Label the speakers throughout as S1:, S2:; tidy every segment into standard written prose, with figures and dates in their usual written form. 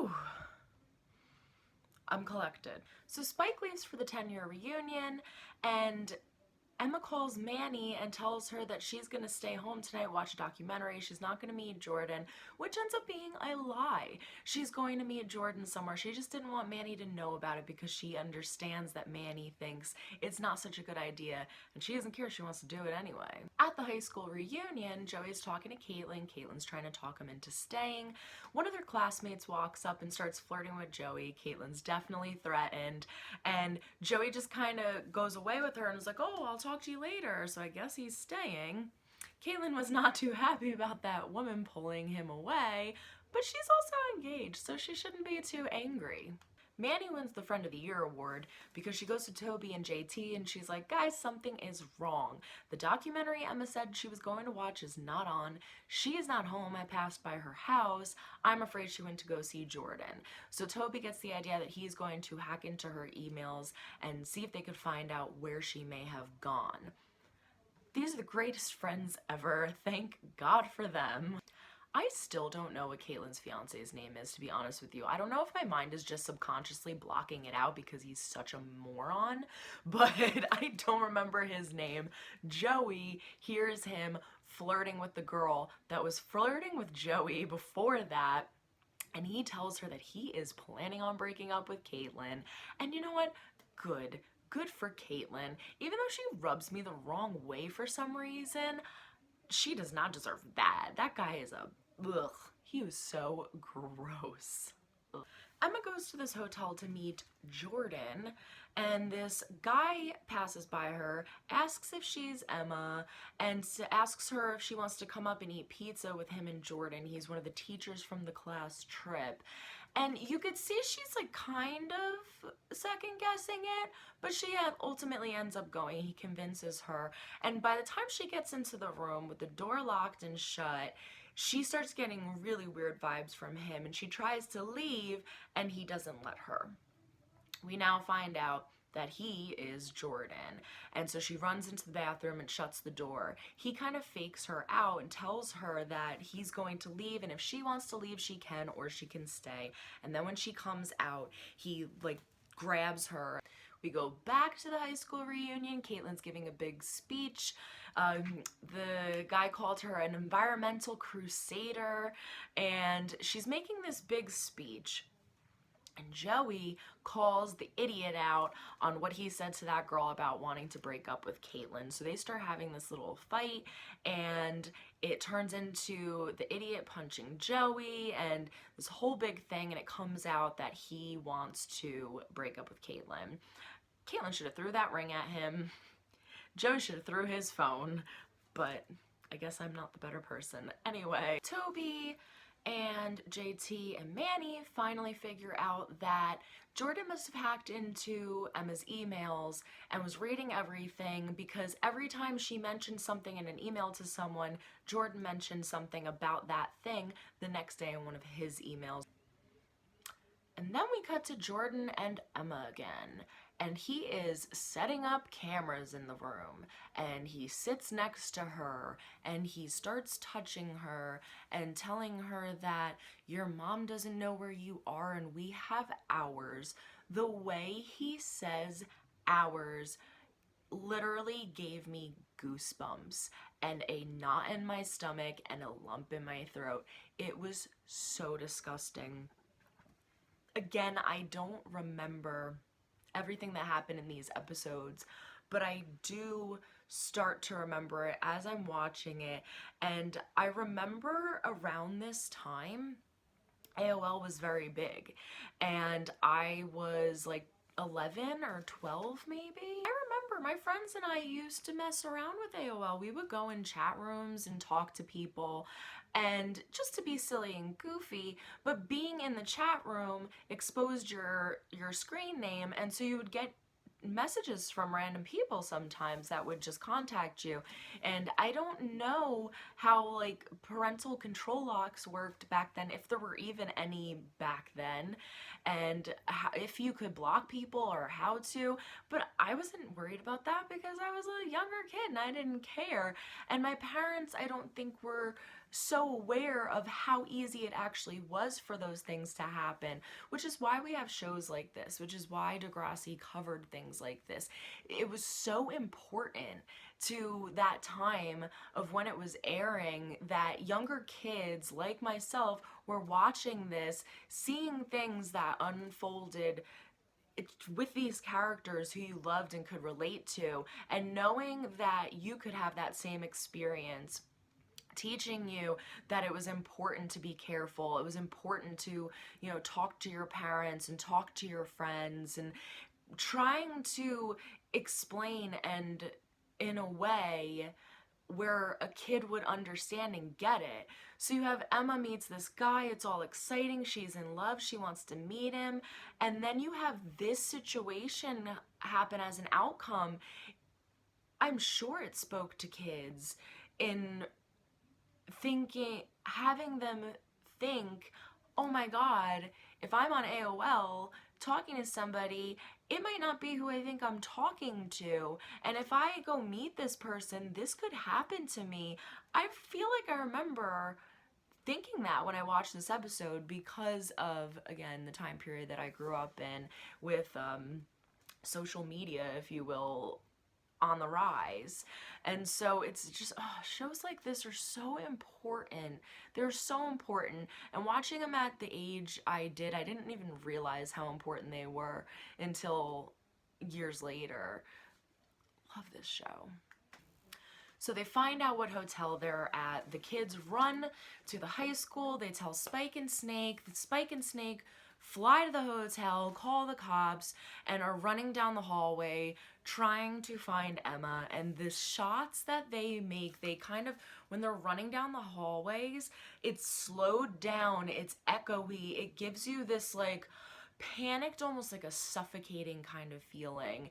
S1: Whew. I'm collected. So Spike leaves for the 10-year reunion, and Emma calls Manny and tells her that she's going to stay home tonight, watch a documentary. She's not going to meet Jordan, which ends up being a lie. She's going to meet Jordan somewhere. She just didn't want Manny to know about it because she understands that Manny thinks it's not such a good idea, and she doesn't care. She wants to do it anyway. At the high school reunion, Joey's talking to Caitlin. Caitlin's trying to talk him into staying. One of their classmates walks up and starts flirting with Joey. Caitlin's definitely threatened, and Joey just kind of goes away with her and is like, oh, I'll talk to you later. So I guess he's staying. Caitlin was not too happy about that woman pulling him away, but she's also engaged, so she shouldn't be too angry. Manny wins the Friend of the Year award because she goes to Toby and JT and she's like, guys, something is wrong. The documentary Emma said she was going to watch is not on. She is not home. I passed by her house. I'm afraid she went to go see Jordan. So Toby gets the idea that he's going to hack into her emails and see if they could find out where she may have gone. These are the greatest friends ever. Thank God for them. I still don't know what Caitlin's fiance's name is, to be honest with you. I don't know if my mind is just subconsciously blocking it out because he's such a moron, but I don't remember his name. Joey hears him flirting with the girl that was flirting with Joey before that, and he tells her that he is planning on breaking up with Caitlin. And you know what? Good for Caitlin. Even though she rubs me the wrong way for some reason, she does not deserve that. That guy is ugh. He was so gross. Ugh. Emma goes to this hotel to meet Jordan, and this guy passes by her, asks if she's Emma, and asks her if she wants to come up and eat pizza with him and Jordan. He's one of the teachers from the class trip. And you could see she's like kind of second guessing it, but she ultimately ends up going. He convinces her, and by the time she gets into the room with the door locked and shut, she starts getting really weird vibes from him, and she tries to leave and he doesn't let her. We now find out that he is Jordan, and so she runs into the bathroom and shuts the door. He kind of fakes her out and tells her that he's going to leave, and if she wants to leave she can, or she can stay. And then when she comes out, he like grabs her. We go back to the high school reunion. Caitlin's giving a big speech. The guy called her an environmental crusader, and she's making this big speech. And Joey calls the idiot out on what he said to that girl about wanting to break up with Caitlin. So they start having this little fight, and it turns into the idiot punching Joey and this whole big thing, and it comes out that he wants to break up with Caitlin. Caitlin should have threw that ring at him. Joey should have threw his phone, but I guess I'm not the better person. Anyway, Toby and JT and Manny finally figure out that Jordan must have hacked into Emma's emails and was reading everything, because every time she mentioned something in an email to someone, Jordan mentioned something about that thing the next day in one of his emails. And then we cut to Jordan and Emma again, and he is setting up cameras in the room, and he sits next to her and he starts touching her and telling her that your mom doesn't know where you are and we have hours. The way he says hours literally gave me goosebumps and a knot in my stomach and a lump in my throat. It was so disgusting. Again, I don't remember everything that happened in these episodes, but I do start to remember it as I'm watching it. And I remember around this time, AOL was very big, and I was like 11 or 12 maybe. I remember my friends and I used to mess around with AOL. We would go in chat rooms and talk to people, and just to be silly and goofy, but being in the chat room exposed your screen name, and so you would get messages from random people sometimes that would just contact you. And I don't know how like parental control locks worked back then, if there were even any back then, and if you could block people or how to, but I wasn't worried about that because I was a younger kid and I didn't care. And my parents, I don't think, were so aware of how easy it actually was for those things to happen, which is why we have shows like this, which is why Degrassi covered things like this. It was so important to that time of when it was airing that younger kids like myself were watching this, seeing things that unfolded with these characters who you loved and could relate to, and knowing that you could have that same experience, teaching you that it was important to be careful. It was important to, talk to your parents and talk to your friends, and trying to explain and in a way where a kid would understand and get it. So you have Emma meets this guy, it's all exciting, she's in love, she wants to meet him, and then you have this situation happen as an outcome. I'm sure it spoke to kids in thinking, having them think, oh my God, if I'm on AOL talking to somebody, it might not be who I think I'm talking to. And if I go meet this person, this could happen to me. I feel like I remember thinking that when I watched this episode because of, again, the time period that I grew up in with social media, if you will, on the rise. And so it's just, shows like this are so important. They're so important. And watching them at the age I did, I didn't even realize how important they were until years later. Love this show. So they find out what hotel they're at. The kids run to the high school. They tell Spike and Snake. Spike and Snake fly to the hotel, call the cops, and are running down the hallway trying to find Emma. And the shots that they make, they kind of, when they're running down the hallways, it's slowed down, it's echoey, it gives you this like panicked, almost like a suffocating kind of feeling.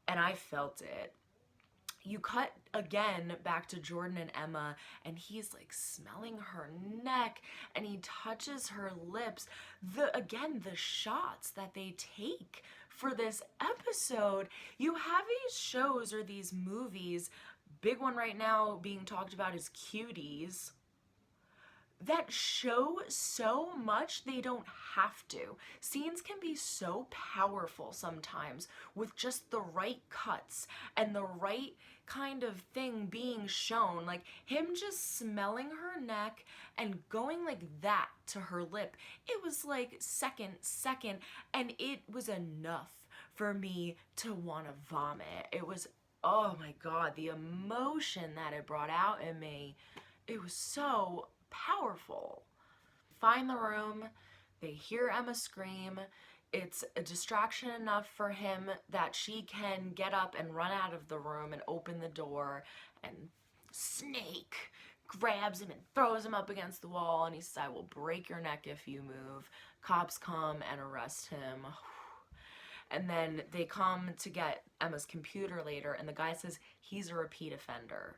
S1: And I felt it. You cut again back to Jordan and Emma, and he's like smelling her neck and he touches her lips. The shots that they take for this episode, you have these shows or these movies, big one right now being talked about is Cuties, that show so much they don't have to. Scenes can be so powerful sometimes with just the right cuts and the right kind of thing being shown. Like him just smelling her neck and going like that to her lip. It was like second, and it was enough for me to want to vomit. It was, oh my God, the emotion that it brought out in me. It was so powerful. Find the room, they hear Emma scream. It's a distraction enough for him that she can get up and run out of the room and open the door, and Snake grabs him and throws him up against the wall, and he says, I will break your neck if you move. Cops come and arrest him. And then they come to get Emma's computer later, and the guy says he's a repeat offender.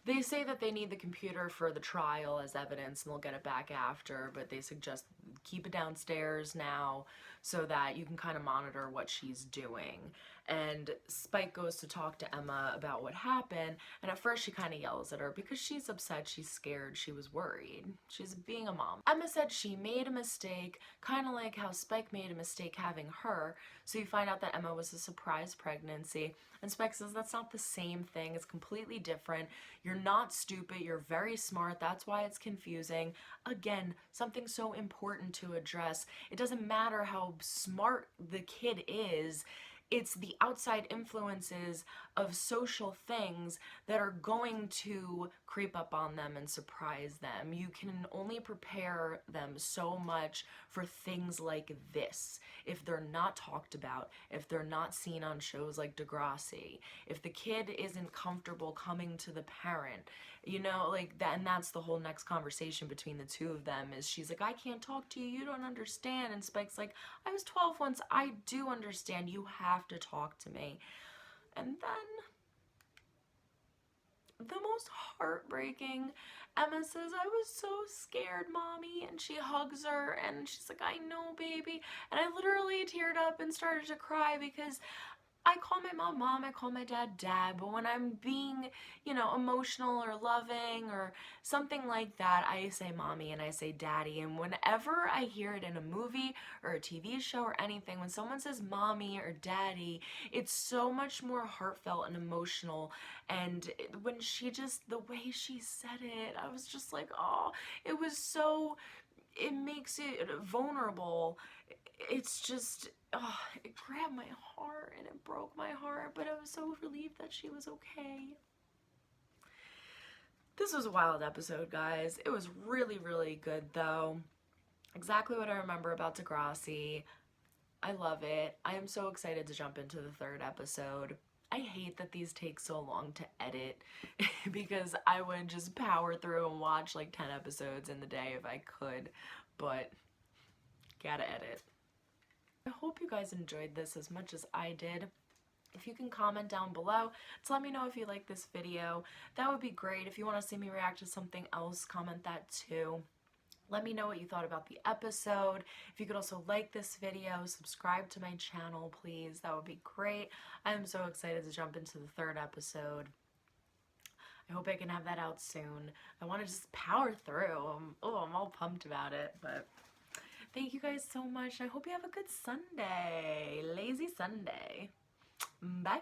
S1: They say that they need the computer for the trial as evidence and they'll get it back after, but they suggest keep it downstairs now so that you can kind of monitor what she's doing. And Spike goes to talk to Emma about what happened, and at first she kind of yells at her because she's upset, she's scared, she was worried. She's being a mom. Emma said she made a mistake, kind of like how Spike made a mistake having her, so you find out that Emma was a surprise pregnancy, and Spike says that's not the same thing, it's completely different. You're not stupid, you're very smart, that's why it's confusing. Again, something so important to address. It doesn't matter how smart the kid is, it's the outside influences of social things that are going to creep up on them and surprise them. You can only prepare them so much for things like this if they're not talked about, if they're not seen on shows like Degrassi, if the kid isn't comfortable coming to the parent, like that. And that's the whole next conversation between the two of them is she's like, I can't talk to you, you don't understand. And Spike's like, I was 12 once, I do understand, you have to talk to me. And then the most heartbreaking, Emma says, I was so scared, Mommy, and she hugs her and she's like, I know, baby. And I literally teared up and started to cry because I call my mom mom, I call my dad dad, but when I'm being, emotional or loving or something like that, I say mommy and I say daddy. And whenever I hear it in a movie or a TV show or anything, when someone says mommy or daddy, it's so much more heartfelt and emotional. And when the way she said it, I was just like, oh, it was so, it makes it vulnerable. It's just, oh, it grabbed my heart and it broke my heart, but I was so relieved that she was okay. This was a wild episode, guys. It was really, really good, though. Exactly what I remember about Degrassi. I love it. I am so excited to jump into the third episode. I hate that these take so long to edit because I would just power through and watch like 10 episodes in the day if I could, but gotta edit. I hope you guys enjoyed this as much as I did. If you can comment down below to let me know if you like this video, that would be great. If you want to see me react to something else, comment that too. Let me know what you thought about the episode. If you could also like this video, subscribe to my channel, please. That would be great. I am so excited to jump into the third episode. I hope I can have that out soon. I want to just power through. I'm all pumped about it, but thank you guys so much. I hope you have a good Sunday. Lazy Sunday. Bye.